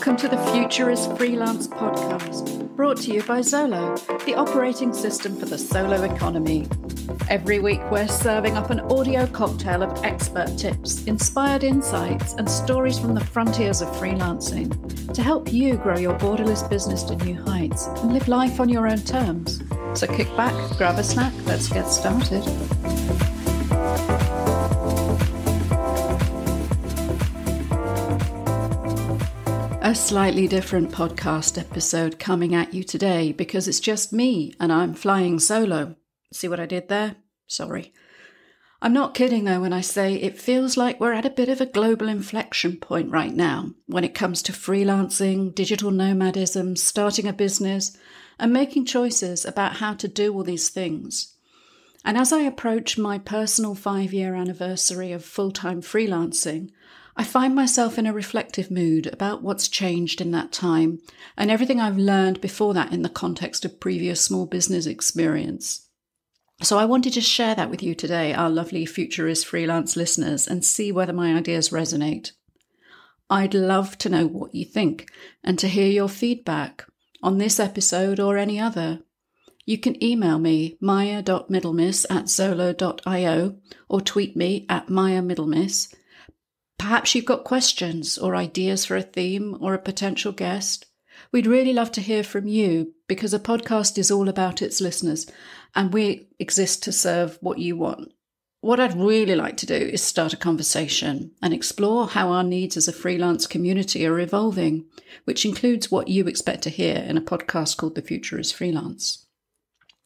Welcome to the Future Is Freelance podcast, brought to you by Xolo, the operating system for the solo economy. Every week we're serving up an audio cocktail of expert tips, inspired insights, and stories from the frontiers of freelancing to help you grow your borderless business to new heights and live life on your own terms. So kick back, grab a snack, let's get started. A slightly different podcast episode coming at you today because it's just me and I'm flying solo. See what I did there? Sorry. I'm not kidding though when I say it feels like we're at a bit of a global inflection point right now when it comes to freelancing, digital nomadism, starting a business, and making choices about how to do all these things. And as I approach my personal 5-year anniversary of full-time freelancing, I find myself in a reflective mood about what's changed in that time and everything I've learned before that in the context of previous small business experience. So I wanted to share that with you today, our lovely Future Is Freelance listeners, and see whether my ideas resonate. I'd love to know what you think and to hear your feedback on this episode or any other. You can email me, maya.middlemiss@xolo.io, or tweet me at Maya Middlemiss. Perhaps you've got questions or ideas for a theme or a potential guest. We'd really love to hear from you because a podcast is all about its listeners and we exist to serve what you want. What I'd really like to do is start a conversation and explore how our needs as a freelance community are evolving, which includes what you expect to hear in a podcast called The Future Is Freelance.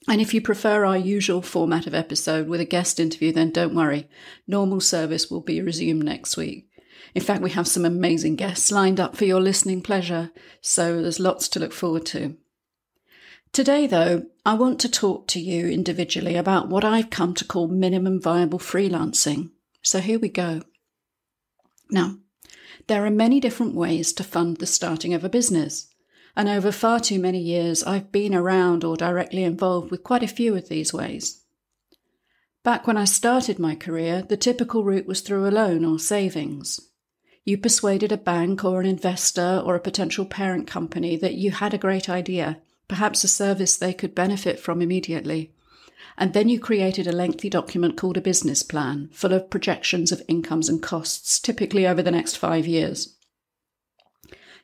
And if you prefer our usual format of episode with a guest interview, then don't worry. Normal service will be resumed next week. In fact, we have some amazing guests lined up for your listening pleasure, so there's lots to look forward to. Today, though, I want to talk to you individually about what I've come to call minimum viable freelancing. So here we go. Now, there are many different ways to fund the starting of a business. And over far too many years, I've been around or directly involved with quite a few of these ways. Back when I started my career, the typical route was through a loan or savings. You persuaded a bank or an investor or a potential parent company that you had a great idea, perhaps a service they could benefit from immediately. And then you created a lengthy document called a business plan, full of projections of incomes and costs, typically over the next 5 years.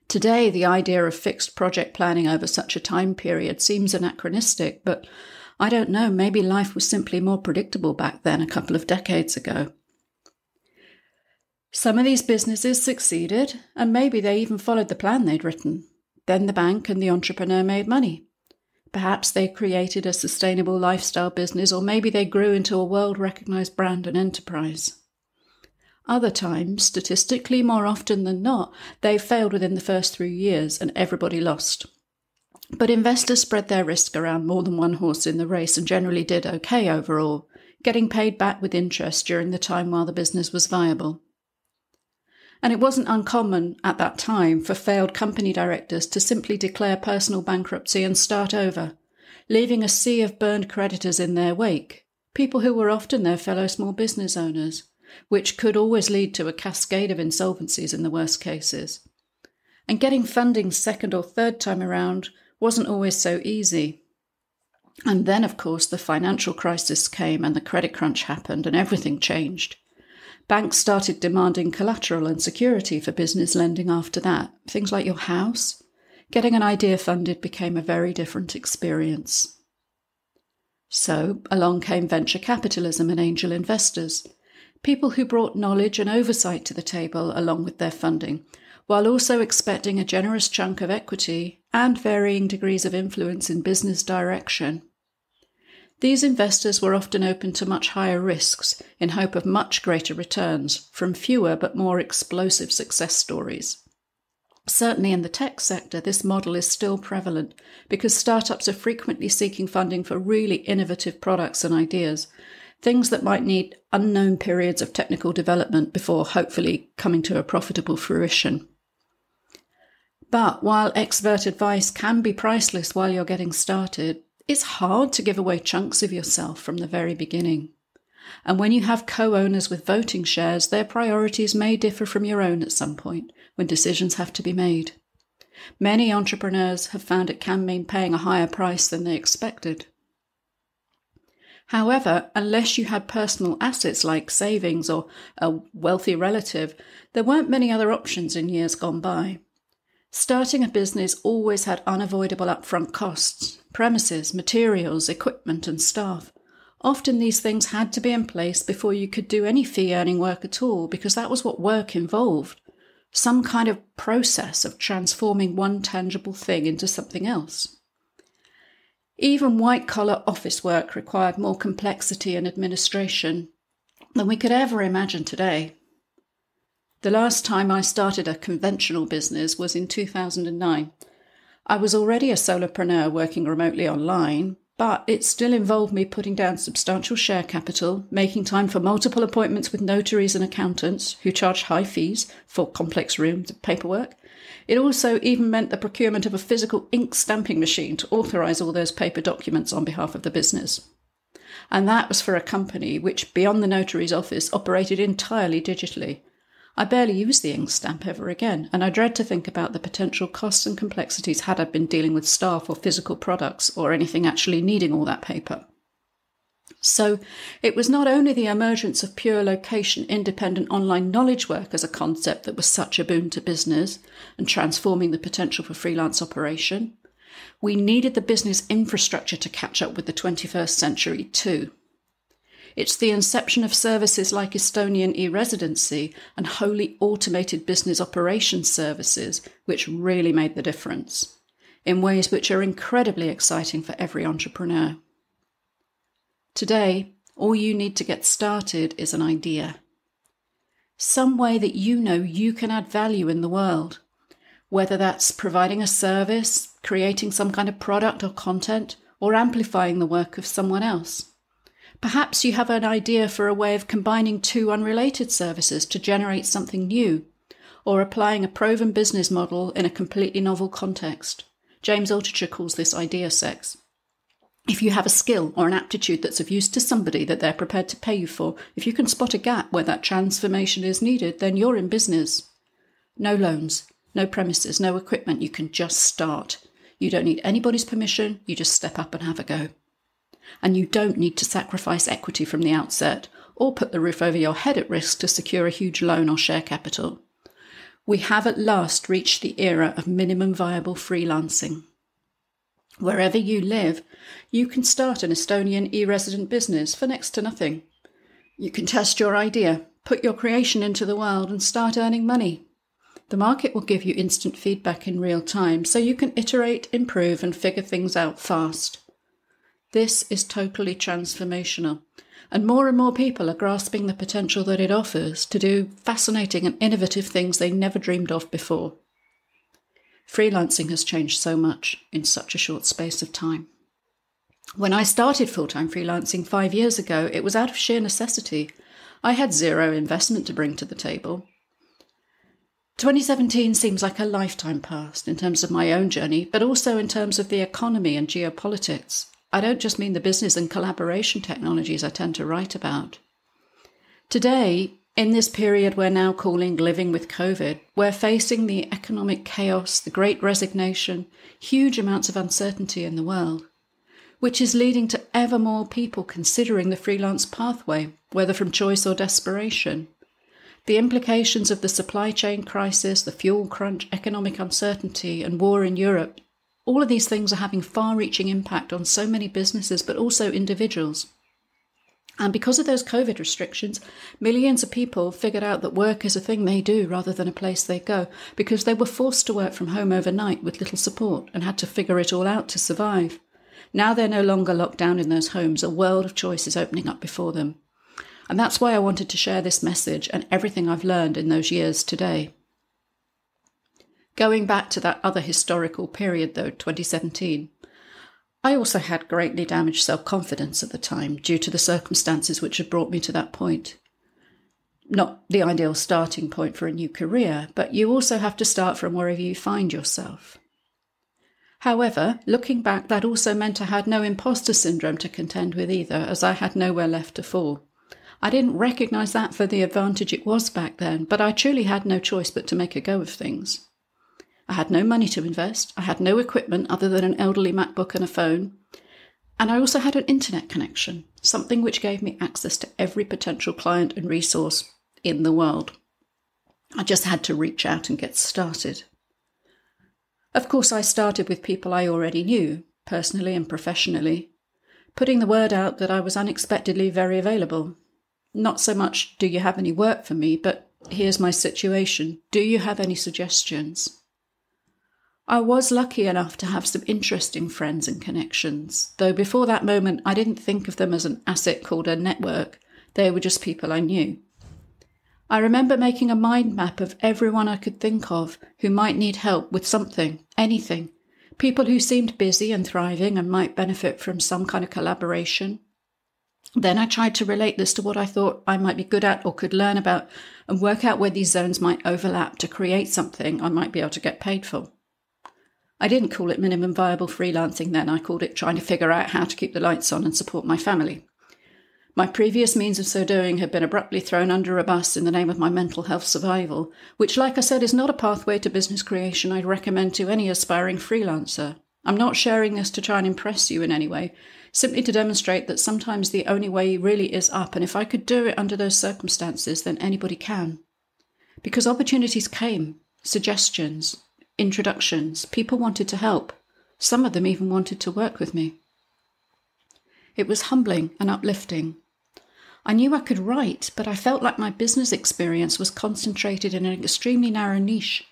Today, the idea of fixed project planning over such a time period seems anachronistic, but I don't know, maybe life was simply more predictable back then a couple of decades ago. Some of these businesses succeeded, and maybe they even followed the plan they'd written. Then the bank and the entrepreneur made money. Perhaps they created a sustainable lifestyle business, or maybe they grew into a world-recognized brand and enterprise. Other times, statistically more often than not, they failed within the first 3 years and everybody lost. But investors spread their risk around more than one horse in the race and generally did okay overall, getting paid back with interest during the time while the business was viable. And it wasn't uncommon at that time for failed company directors to simply declare personal bankruptcy and start over, leaving a sea of burned creditors in their wake, people who were often their fellow small business owners, which could always lead to a cascade of insolvencies in the worst cases. And getting funding second or third time around wasn't always so easy. And then, of course, the financial crisis came and the credit crunch happened and everything changed. Banks started demanding collateral and security for business lending after that. Things like your house. Getting an idea funded became a very different experience. So along came venture capitalism and angel investors. People who brought knowledge and oversight to the table along with their funding, while also expecting a generous chunk of equity and varying degrees of influence in business direction. These investors were often open to much higher risks in hope of much greater returns from fewer but more explosive success stories. Certainly in the tech sector, this model is still prevalent because startups are frequently seeking funding for really innovative products and ideas, things that might need unknown periods of technical development before hopefully coming to a profitable fruition. But while expert advice can be priceless while you're getting started, it's hard to give away chunks of yourself from the very beginning. And when you have co-owners with voting shares, their priorities may differ from your own at some point when decisions have to be made. Many entrepreneurs have found it can mean paying a higher price than they expected. However, unless you had personal assets like savings or a wealthy relative, there weren't many other options in years gone by. Starting a business always had unavoidable upfront costs: premises, materials, equipment, and staff. Often these things had to be in place before you could do any fee-earning work at all, because that was what work involved: some kind of process of transforming one tangible thing into something else. Even white-collar office work required more complexity and administration than we could ever imagine today. The last time I started a conventional business was in 2009. I was already a solopreneur working remotely online, but it still involved me putting down substantial share capital, making time for multiple appointments with notaries and accountants who charged high fees for complex rooms of paperwork. It also even meant the procurement of a physical ink stamping machine to authorise all those paper documents on behalf of the business. And that was for a company which, beyond the notary's office, operated entirely digitally. I barely used the ink stamp ever again, and I dread to think about the potential costs and complexities had I been dealing with staff or physical products or anything actually needing all that paper. So it was not only the emergence of pure location-independent online knowledge work as a concept that was such a boon to business and transforming the potential for freelance operation. We needed the business infrastructure to catch up with the 21st century too. It's the inception of services like Estonian e-residency and wholly automated business operations services which really made the difference, in ways which are incredibly exciting for every entrepreneur. Today, all you need to get started is an idea. Some way that you know you can add value in the world, whether that's providing a service, creating some kind of product or content, or amplifying the work of someone else. Perhaps you have an idea for a way of combining two unrelated services to generate something new, or applying a proven business model in a completely novel context. James Altucher calls this idea sex. If you have a skill or an aptitude that's of use to somebody that they're prepared to pay you for, if you can spot a gap where that transformation is needed, then you're in business. No loans, no premises, no equipment. You can just start. You don't need anybody's permission. You just step up and have a go. And you don't need to sacrifice equity from the outset or put the roof over your head at risk to secure a huge loan or share capital. We have at last reached the era of minimum viable freelancing. Wherever you live, you can start an Estonian e-resident business for next to nothing. You can test your idea, put your creation into the world and start earning money. The market will give you instant feedback in real time, so you can iterate, improve and figure things out fast. This is totally transformational, and more people are grasping the potential that it offers to do fascinating and innovative things they never dreamed of before. Freelancing has changed so much in such a short space of time. When I started full-time freelancing 5 years ago, it was out of sheer necessity. I had zero investment to bring to the table. 2017 seems like a lifetime past in terms of my own journey, but also in terms of the economy and geopolitics. I don't just mean the business and collaboration technologies I tend to write about. Today, in this period we're now calling living with COVID, we're facing the economic chaos, the great resignation, huge amounts of uncertainty in the world, which is leading to ever more people considering the freelance pathway, whether from choice or desperation. The implications of the supply chain crisis, the fuel crunch, economic uncertainty, and war in Europe, all of these things are having far-reaching impact on so many businesses, but also individuals. And because of those COVID restrictions, millions of people figured out that work is a thing they do rather than a place they go, because they were forced to work from home overnight with little support and had to figure it all out to survive. Now they're no longer locked down in those homes. A world of choice is opening up before them. And that's why I wanted to share this message and everything I've learned in those years today. Going back to that other historical period, though, 2017, I also had greatly damaged self-confidence at the time due to the circumstances which had brought me to that point. Not the ideal starting point for a new career, but you also have to start from wherever you find yourself. However, looking back, that also meant I had no imposter syndrome to contend with either, as I had nowhere left to fall. I didn't recognise that for the advantage it was back then, but I truly had no choice but to make a go of things. I had no money to invest. I had no equipment other than an elderly MacBook and a phone. And I also had an internet connection, something which gave me access to every potential client and resource in the world. I just had to reach out and get started. Of course, I started with people I already knew, personally and professionally, putting the word out that I was unexpectedly very available. Not so much, do you have any work for me, but here's my situation. Do you have any suggestions? I was lucky enough to have some interesting friends and connections, though before that moment I didn't think of them as an asset called a network. They were just people I knew. I remember making a mind map of everyone I could think of who might need help with something, anything. People who seemed busy and thriving and might benefit from some kind of collaboration. Then I tried to relate this to what I thought I might be good at or could learn about and work out where these zones might overlap to create something I might be able to get paid for. I didn't call it minimum viable freelancing then. I called it trying to figure out how to keep the lights on and support my family. My previous means of so doing had been abruptly thrown under a bus in the name of my mental health survival, which, like I said, is not a pathway to business creation I'd recommend to any aspiring freelancer. I'm not sharing this to try and impress you in any way, simply to demonstrate that sometimes the only way really is up, and if I could do it under those circumstances, then anybody can. Because opportunities came, suggestions, introductions, people wanted to help. Some of them even wanted to work with me. It was humbling and uplifting. I knew I could write, but I felt like my business experience was concentrated in an extremely narrow niche.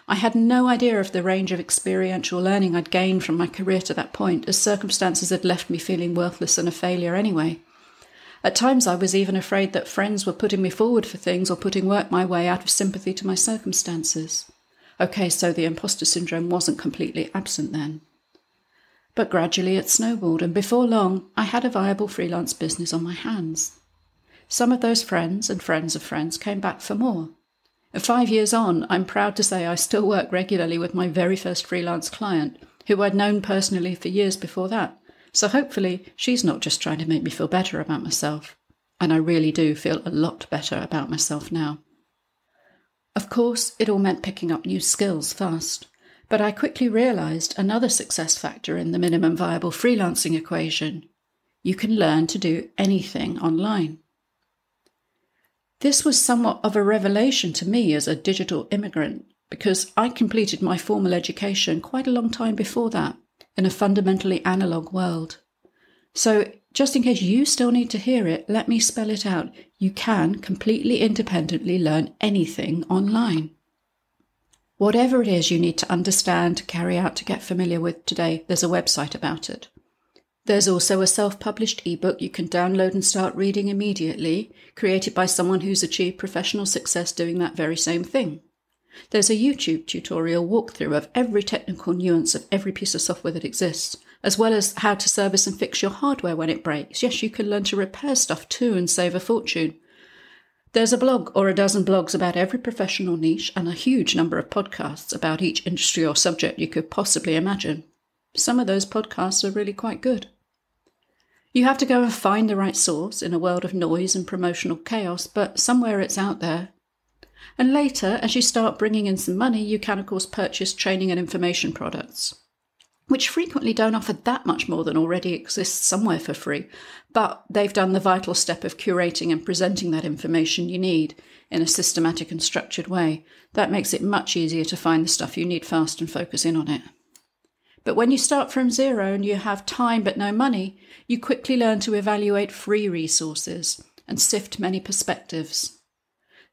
I had no idea of the range of experiential learning I'd gained from my career to that point, as circumstances had left me feeling worthless and a failure anyway. At times I was even afraid that friends were putting me forward for things or putting work my way out of sympathy to my circumstances. Okay, so the imposter syndrome wasn't completely absent then. But gradually it snowballed, and before long I had a viable freelance business on my hands. Some of those friends and friends of friends came back for more. And 5 years on, I'm proud to say I still work regularly with my very first freelance client, who I'd known personally for years before that. So hopefully she's not just trying to make me feel better about myself. And I really do feel a lot better about myself now. Of course, it all meant picking up new skills fast, but I quickly realised another success factor in the minimum viable freelancing equation. You can learn to do anything online. This was somewhat of a revelation to me as a digital immigrant, because I completed my formal education quite a long time before that, in a fundamentally analogue world. So, just in case you still need to hear it, let me spell it out. You can completely independently learn anything online. Whatever it is you need to understand, to carry out, to get familiar with today, there's a website about it. There's also a self-published ebook you can download and start reading immediately, created by someone who's achieved professional success doing that very same thing. There's a YouTube tutorial walkthrough of every technical nuance of every piece of software that exists, as well as how to service and fix your hardware when it breaks. Yes, you can learn to repair stuff too and save a fortune. There's a blog or a dozen blogs about every professional niche and a huge number of podcasts about each industry or subject you could possibly imagine. Some of those podcasts are really quite good. You have to go and find the right source in a world of noise and promotional chaos, but somewhere it's out there. And later, as you start bringing in some money, you can, of course, purchase training and information products, which frequently don't offer that much more than already exists somewhere for free, but they've done the vital step of curating and presenting that information you need in a systematic and structured way. That makes it much easier to find the stuff you need fast and focus in on it. But when you start from zero and you have time but no money, you quickly learn to evaluate free resources and sift many perspectives.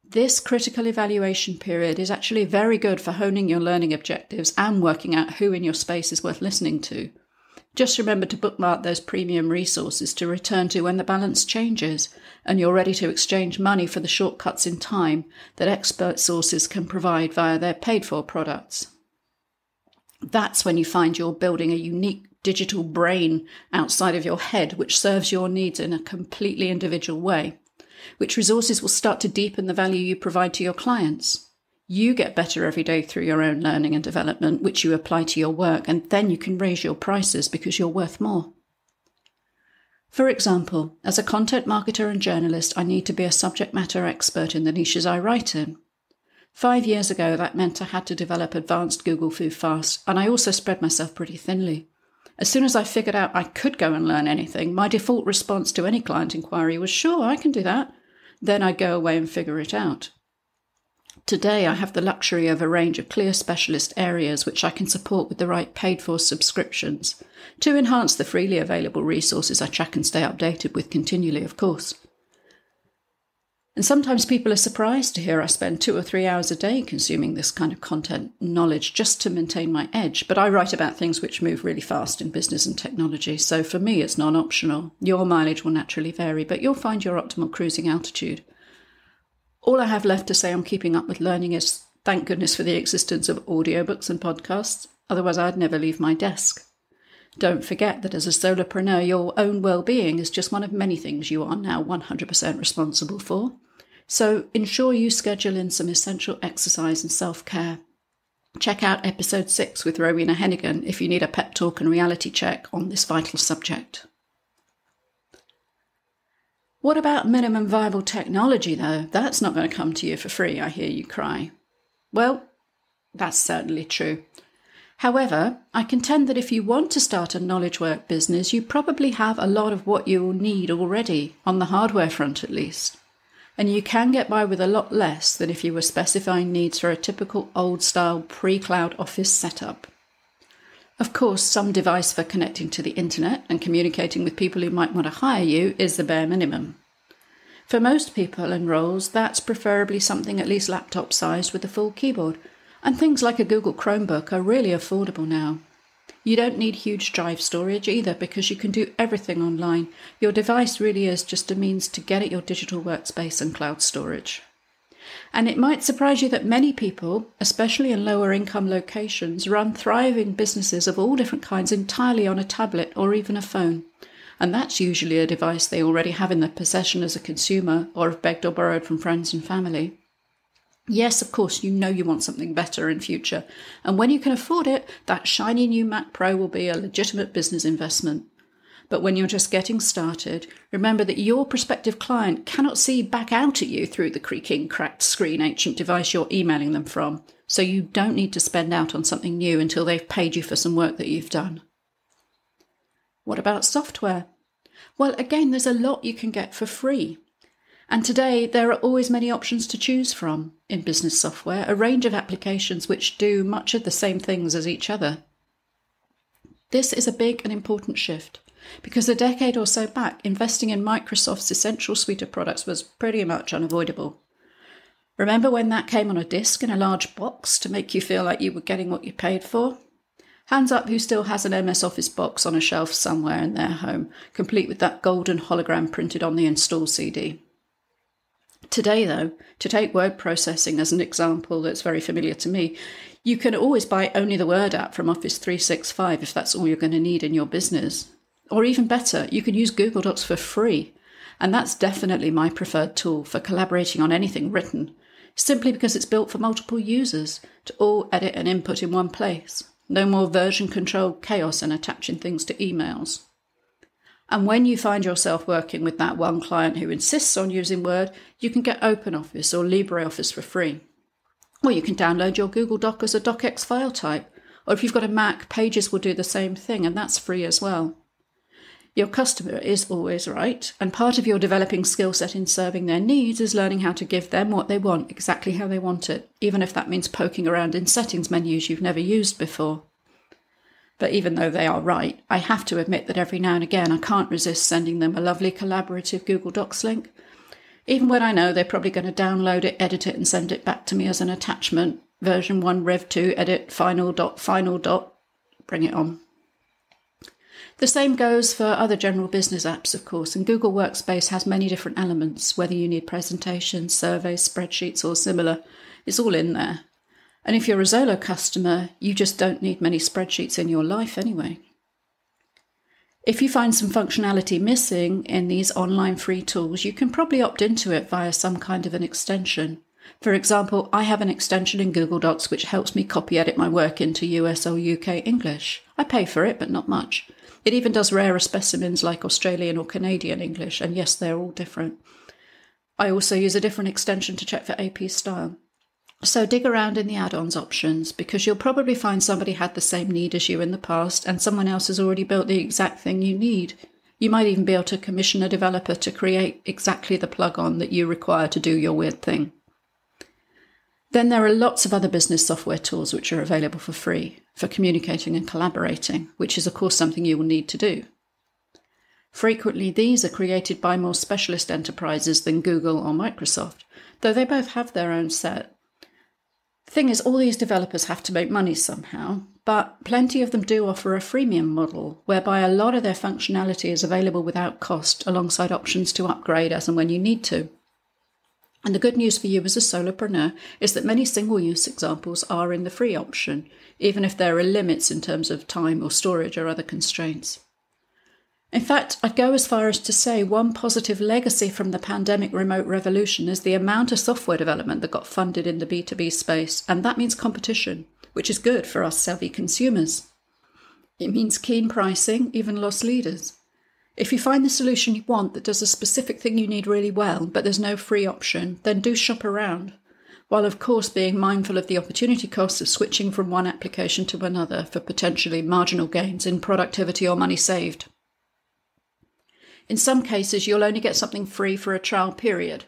This critical evaluation period is actually very good for honing your learning objectives and working out who in your space is worth listening to. Just remember to bookmark those premium resources to return to when the balance changes and you're ready to exchange money for the shortcuts in time that expert sources can provide via their paid-for products. That's when you find you're building a unique digital brain outside of your head which serves your needs in a completely individual way. Which resources will start to deepen the value you provide to your clients. You get better every day through your own learning and development, which you apply to your work, and then you can raise your prices because you're worth more. For example, as a content marketer and journalist, I need to be a subject matter expert in the niches I write in. 5 years ago, that meant I had to develop advanced Google Foo fast, and I also spread myself pretty thinly. As soon as I figured out I could go and learn anything, my default response to any client inquiry was, sure, I can do that. Then I'd go away and figure it out. Today, I have the luxury of a range of clear specialist areas which I can support with the right paid-for subscriptions to enhance the freely available resources I track and stay updated with continually, of course. And sometimes people are surprised to hear I spend 2 or 3 hours a day consuming this kind of content and knowledge just to maintain my edge. But I write about things which move really fast in business and technology, so for me it's non-optional. Your mileage will naturally vary, but you'll find your optimal cruising altitude. All I have left to say on keeping up with learning is thank goodness for the existence of audiobooks and podcasts, otherwise I'd never leave my desk. Don't forget that as a solopreneur, your own well-being is just one of many things you are now 100% responsible for. So ensure you schedule in some essential exercise and self-care. Check out episode 6 with Rowena Hennigan if you need a pep talk and reality check on this vital subject. What about minimum viable technology, though? That's not going to come to you for free, I hear you cry. Well, that's certainly true. However, I contend that if you want to start a knowledge work business, you probably have a lot of what you will need already, on the hardware front at least. And you can get by with a lot less than if you were specifying needs for a typical old-style pre-cloud office setup. Of course, some device for connecting to the internet and communicating with people who might want to hire you is the bare minimum. For most people and roles, that's preferably something at least laptop-sized with a full keyboard, and things like a Google Chromebook are really affordable now. You don't need huge drive storage either because you can do everything online. Your device really is just a means to get at your digital workspace and cloud storage. And it might surprise you that many people, especially in lower income locations, run thriving businesses of all different kinds entirely on a tablet or even a phone. And that's usually a device they already have in their possession as a consumer or have begged or borrowed from friends and family. Yes, of course, you know you want something better in future, and when you can afford it, that shiny new Mac Pro will be a legitimate business investment. But when you're just getting started, remember that your prospective client cannot see back out at you through the creaking, cracked screen ancient device you're emailing them from, so you don't need to spend out on something new until they've paid you for some work that you've done. What about software? Well, again, there's a lot you can get for free. And today, there are always many options to choose from in business software, a range of applications which do much of the same things as each other. This is a big and important shift, because a decade or so back, investing in Microsoft's essential suite of products was pretty much unavoidable. Remember when that came on a disc in a large box to make you feel like you were getting what you paid for? Hands up who still has an MS Office box on a shelf somewhere in their home, complete with that golden hologram printed on the install CD. Today, though, to take word processing as an example that's very familiar to me, you can always buy only the Word app from Office 365 if that's all you're going to need in your business. Or even better, you can use Google Docs for free. And that's definitely my preferred tool for collaborating on anything written, simply because it's built for multiple users to all edit and input in one place. No more version control chaos and attaching things to emails. And when you find yourself working with that one client who insists on using Word, you can get OpenOffice or LibreOffice for free. Or you can download your Google Doc as a docx file type. Or if you've got a Mac, Pages will do the same thing, and that's free as well. Your customer is always right, and part of your developing skill set in serving their needs is learning how to give them what they want, exactly how they want it, even if that means poking around in settings menus you've never used before. But even though they are right, I have to admit that every now and again I can't resist sending them a lovely collaborative Google Docs link, even when I know they're probably going to download it, edit it and send it back to me as an attachment. Version 1, Rev 2, edit, final. Bring it on. The same goes for other general business apps, of course, and Google Workspace has many different elements, whether you need presentations, surveys, spreadsheets or similar. It's all in there. And if you're a Xolo customer, you just don't need many spreadsheets in your life anyway. If you find some functionality missing in these online free tools, you can probably opt into it via some kind of an extension. For example, I have an extension in Google Docs which helps me copy edit my work into US or UK English. I pay for it, but not much. It even does rarer specimens like Australian or Canadian English, and yes, they're all different. I also use a different extension to check for AP style. So dig around in the add-ons options, because you'll probably find somebody had the same need as you in the past and someone else has already built the exact thing you need. You might even be able to commission a developer to create exactly the plug-on that you require to do your weird thing. Then there are lots of other business software tools which are available for free for communicating and collaborating, which is of course something you will need to do. Frequently, these are created by more specialist enterprises than Google or Microsoft, though they both have their own set. The thing is, all these developers have to make money somehow, but plenty of them do offer a freemium model, whereby a lot of their functionality is available without cost, alongside options to upgrade as and when you need to. And the good news for you as a solopreneur is that many single-use examples are in the free option, even if there are limits in terms of time or storage or other constraints. In fact, I'd go as far as to say one positive legacy from the pandemic remote revolution is the amount of software development that got funded in the B2B space, and that means competition, which is good for us savvy consumers. It means keen pricing, even loss leaders. If you find the solution you want that does a specific thing you need really well, but there's no free option, then do shop around, while of course being mindful of the opportunity costs of switching from one application to another for potentially marginal gains in productivity or money saved. In some cases, you'll only get something free for a trial period.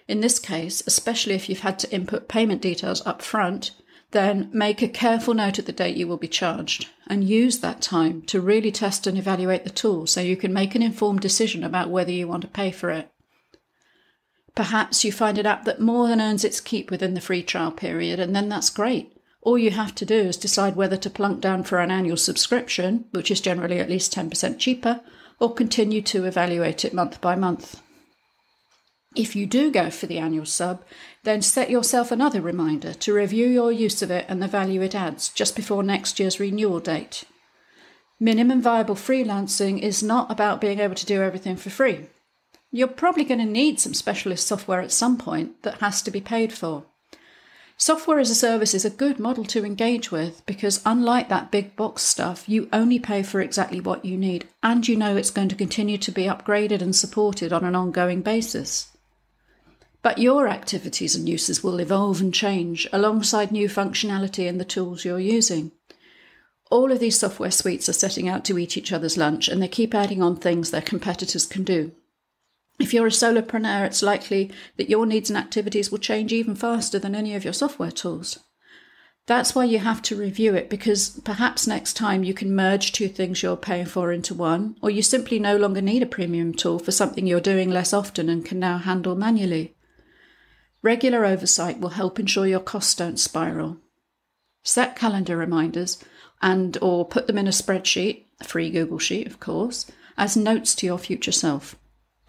In this case, especially if you've had to input payment details up front, then make a careful note of the date you will be charged and use that time to really test and evaluate the tool so you can make an informed decision about whether you want to pay for it. Perhaps you find an app that more than earns its keep within the free trial period, and then that's great. All you have to do is decide whether to plunk down for an annual subscription, which is generally at least 10% cheaper, or continue to evaluate it month by month. If you do go for the annual sub, then set yourself another reminder to review your use of it and the value it adds just before next year's renewal date. Minimum Viable Freelancing is not about being able to do everything for free. You're probably going to need some specialist software at some point that has to be paid for. Software as a service is a good model to engage with because unlike that big box stuff, you only pay for exactly what you need and you know it's going to continue to be upgraded and supported on an ongoing basis. But your activities and uses will evolve and change alongside new functionality in the tools you're using. All of these software suites are setting out to eat each other's lunch and they keep adding on things their competitors can do. If you're a solopreneur, it's likely that your needs and activities will change even faster than any of your software tools. That's why you have to review it, because perhaps next time you can merge two things you're paying for into one, or you simply no longer need a premium tool for something you're doing less often and can now handle manually. Regular oversight will help ensure your costs don't spiral. Set calendar reminders or put them in a spreadsheet, a free Google Sheet of course, as notes to your future self.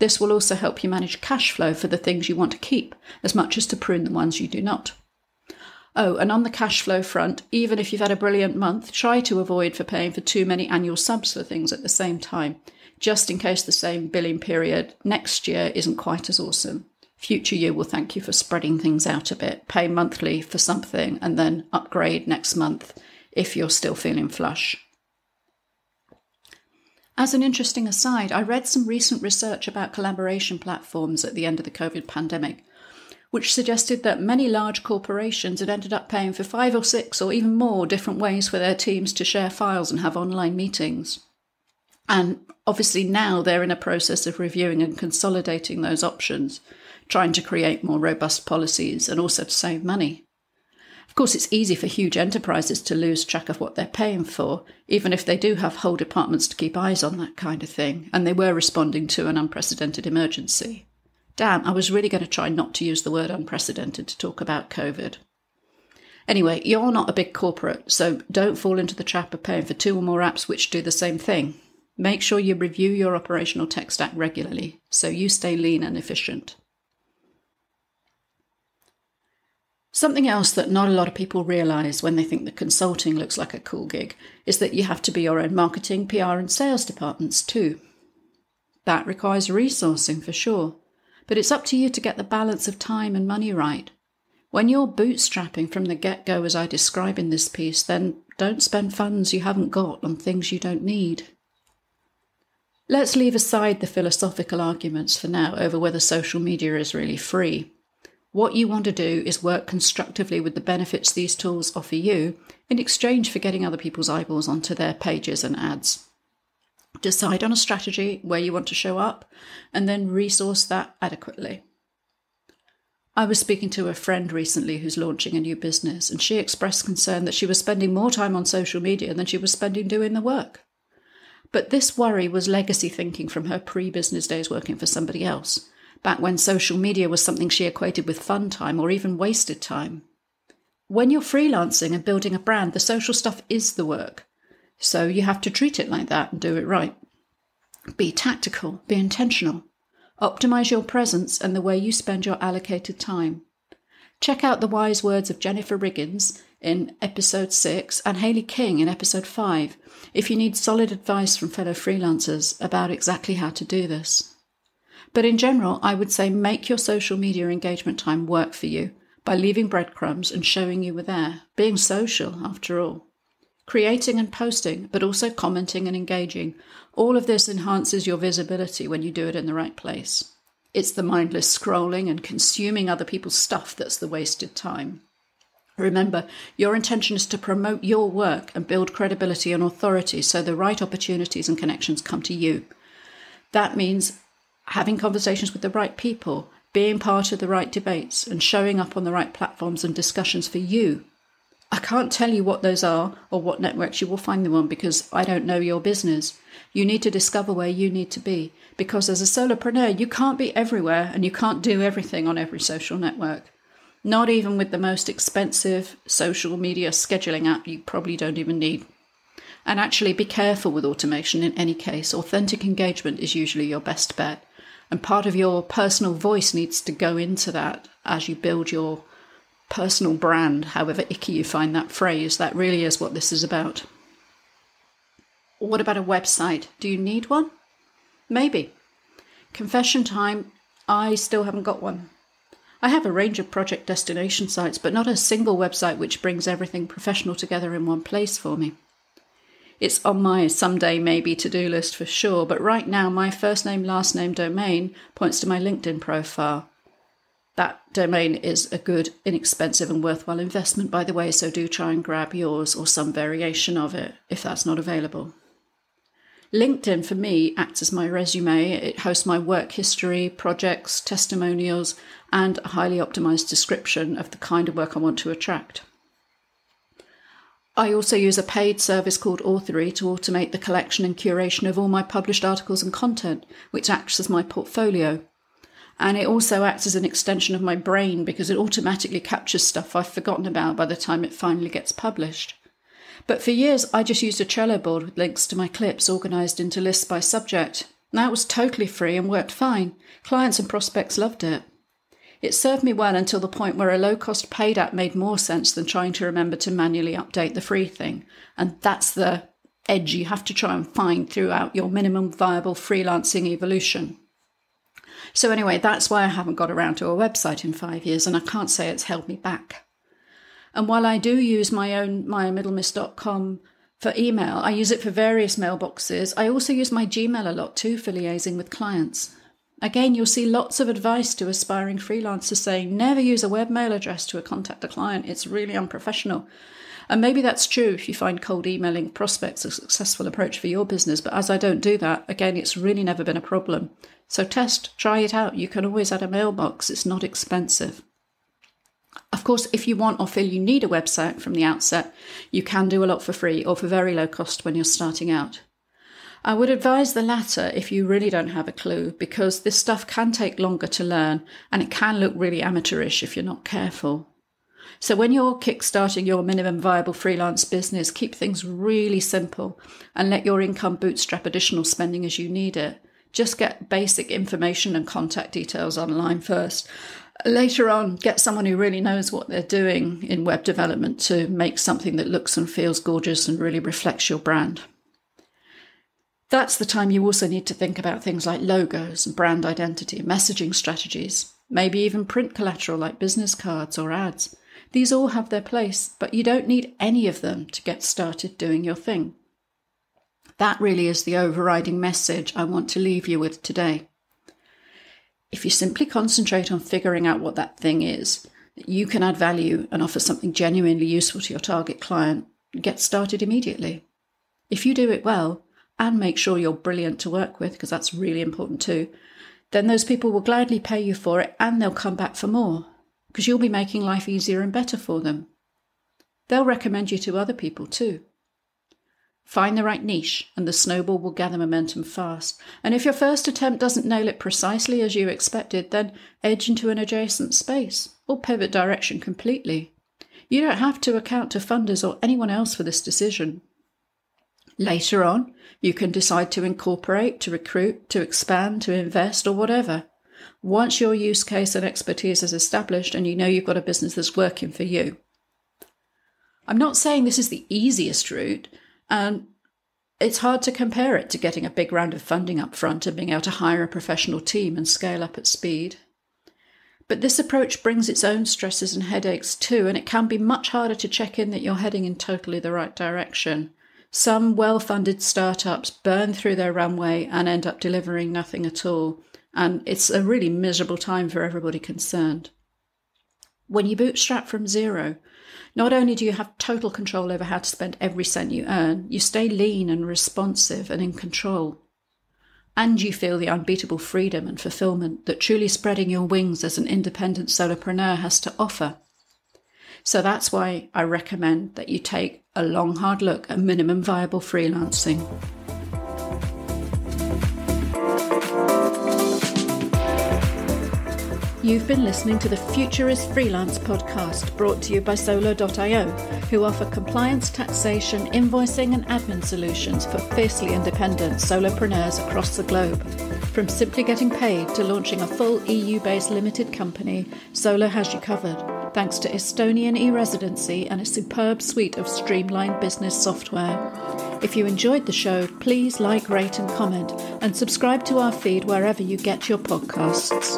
This will also help you manage cash flow for the things you want to keep, as much as to prune the ones you do not. Oh, and on the cash flow front, even if you've had a brilliant month, try to avoid paying for too many annual subs for things at the same time, just in case the same billing period next year isn't quite as awesome. Future you will thank you for spreading things out a bit. Pay monthly for something and then upgrade next month if you're still feeling flush. As an interesting aside, I read some recent research about collaboration platforms at the end of the COVID pandemic, which suggested that many large corporations had ended up paying for 5 or 6 or even more different ways for their teams to share files and have online meetings. And obviously now they're in a process of reviewing and consolidating those options, trying to create more robust policies and also to save money. Of course, it's easy for huge enterprises to lose track of what they're paying for, even if they do have whole departments to keep eyes on that kind of thing, and they were responding to an unprecedented emergency. Damn, I was really going to try not to use the word unprecedented to talk about COVID. Anyway, you're not a big corporate, so don't fall into the trap of paying for 2 or more apps which do the same thing. Make sure you review your operational tech stack regularly, so you stay lean and efficient. Something else that not a lot of people realise when they think that consulting looks like a cool gig is that you have to be your own marketing, PR and sales departments too. That requires resourcing for sure, but it's up to you to get the balance of time and money right. When you're bootstrapping from the get-go as I describe in this piece, then don't spend funds you haven't got on things you don't need. Let's leave aside the philosophical arguments for now over whether social media is really free. What you want to do is work constructively with the benefits these tools offer you in exchange for getting other people's eyeballs onto their pages and ads. Decide on a strategy where you want to show up and then resource that adequately. I was speaking to a friend recently who's launching a new business, and she expressed concern that she was spending more time on social media than she was spending doing the work. But this worry was legacy thinking from her pre-business days working for somebody else, back when social media was something she equated with fun time or even wasted time. When you're freelancing and building a brand, the social stuff is the work. So you have to treat it like that and do it right. Be tactical, be intentional. Optimize your presence and the way you spend your allocated time. Check out the wise words of Jennifer Riggins in episode 6 and Hayley King in episode 5 if you need solid advice from fellow freelancers about exactly how to do this. But in general, I would say make your social media engagement time work for you by leaving breadcrumbs and showing you were there, being social after all. Creating and posting, but also commenting and engaging. All of this enhances your visibility when you do it in the right place. It's the mindless scrolling and consuming other people's stuff that's the wasted time. Remember, your intention is to promote your work and build credibility and authority so the right opportunities and connections come to you. That means having conversations with the right people, being part of the right debates, and showing up on the right platforms and discussions for you. I can't tell you what those are or what networks you will find them on because I don't know your business. You need to discover where you need to be because as a solopreneur, you can't be everywhere and you can't do everything on every social network. Not even with the most expensive social media scheduling app you probably don't even need. And actually be careful with automation in any case. Authentic engagement is usually your best bet. And part of your personal voice needs to go into that as you build your personal brand, however icky you find that phrase. That really is what this is about. What about a website? Do you need one? Maybe. Confession time, I still haven't got one. I have a range of project destination sites, but not a single website which brings everything professional together in one place for me. It's on my someday maybe to-do list for sure, but right now my first name, last name domain points to my LinkedIn profile. That domain is a good, inexpensive and worthwhile investment, by the way, so do try and grab yours or some variation of it if that's not available. LinkedIn, for me, acts as my resume. It hosts my work history, projects, testimonials, and a highly optimized description of the kind of work I want to attract. I also use a paid service called Authory to automate the collection and curation of all my published articles and content, which acts as my portfolio. And it also acts as an extension of my brain because it automatically captures stuff I've forgotten about by the time it finally gets published. But for years, I just used a Trello board with links to my clips organised into lists by subject. That was totally free and worked fine. Clients and prospects loved it. It served me well until the point where a low-cost paid app made more sense than trying to remember to manually update the free thing. And that's the edge you have to try and find throughout your minimum viable freelancing evolution. So anyway, that's why I haven't got around to a website in 5 years, and I can't say it's held me back. And while I do use my own mayamiddlemiss.com for email, I use it for various mailboxes. I also use my Gmail a lot too for liaising with clients. Again, you'll see lots of advice to aspiring freelancers saying never use a webmail address to contact a client. It's really unprofessional. And maybe that's true if you find cold emailing prospects a successful approach for your business. But as I don't do that, again, it's really never been a problem. So try it out. You can always add a mailbox. It's not expensive. Of course, if you want or feel you need a website from the outset, you can do a lot for free or for very low cost when you're starting out. I would advise the latter if you really don't have a clue, because this stuff can take longer to learn and it can look really amateurish if you're not careful. So when you're kickstarting your minimum viable freelance business, keep things really simple and let your income bootstrap additional spending as you need it. Just get basic information and contact details online first. Later on, get someone who really knows what they're doing in web development to make something that looks and feels gorgeous and really reflects your brand. That's the time you also need to think about things like logos and brand identity, messaging strategies, maybe even print collateral like business cards or ads. These all have their place, but you don't need any of them to get started doing your thing. That really is the overriding message I want to leave you with today. If you simply concentrate on figuring out what that thing is, you can add value and offer something genuinely useful to your target client, get started immediately. If you do it well, and make sure you're brilliant to work with, because that's really important too, then those people will gladly pay you for it and they'll come back for more, because you'll be making life easier and better for them. They'll recommend you to other people too. Find the right niche and the snowball will gather momentum fast. And if your first attempt doesn't nail it precisely as you expected, then edge into an adjacent space or pivot direction completely. You don't have to account to funders or anyone else for this decision. Later on, you can decide to incorporate, to recruit, to expand, to invest, or whatever. Once your use case and expertise is established and you know you've got a business that's working for you. I'm not saying this is the easiest route, and it's hard to compare it to getting a big round of funding up front and being able to hire a professional team and scale up at speed. But this approach brings its own stresses and headaches too, and it can be much harder to check in that you're heading in totally the right direction. Some well-funded startups burn through their runway and end up delivering nothing at all, and it's a really miserable time for everybody concerned. When you bootstrap from zero, not only do you have total control over how to spend every cent you earn, you stay lean and responsive and in control. And you feel the unbeatable freedom and fulfillment that truly spreading your wings as an independent solopreneur has to offer. So that's why I recommend that you take a long, hard look at minimum viable freelancing. You've been listening to the Future Is Freelance podcast, brought to you by Xolo.io, who offer compliance, taxation, invoicing and admin solutions for fiercely independent solopreneurs across the globe. From simply getting paid to launching a full EU-based limited company, Xolo has you covered, thanks to Estonian e-residency and a superb suite of streamlined business software. If you enjoyed the show, please like, rate and comment, and subscribe to our feed wherever you get your podcasts.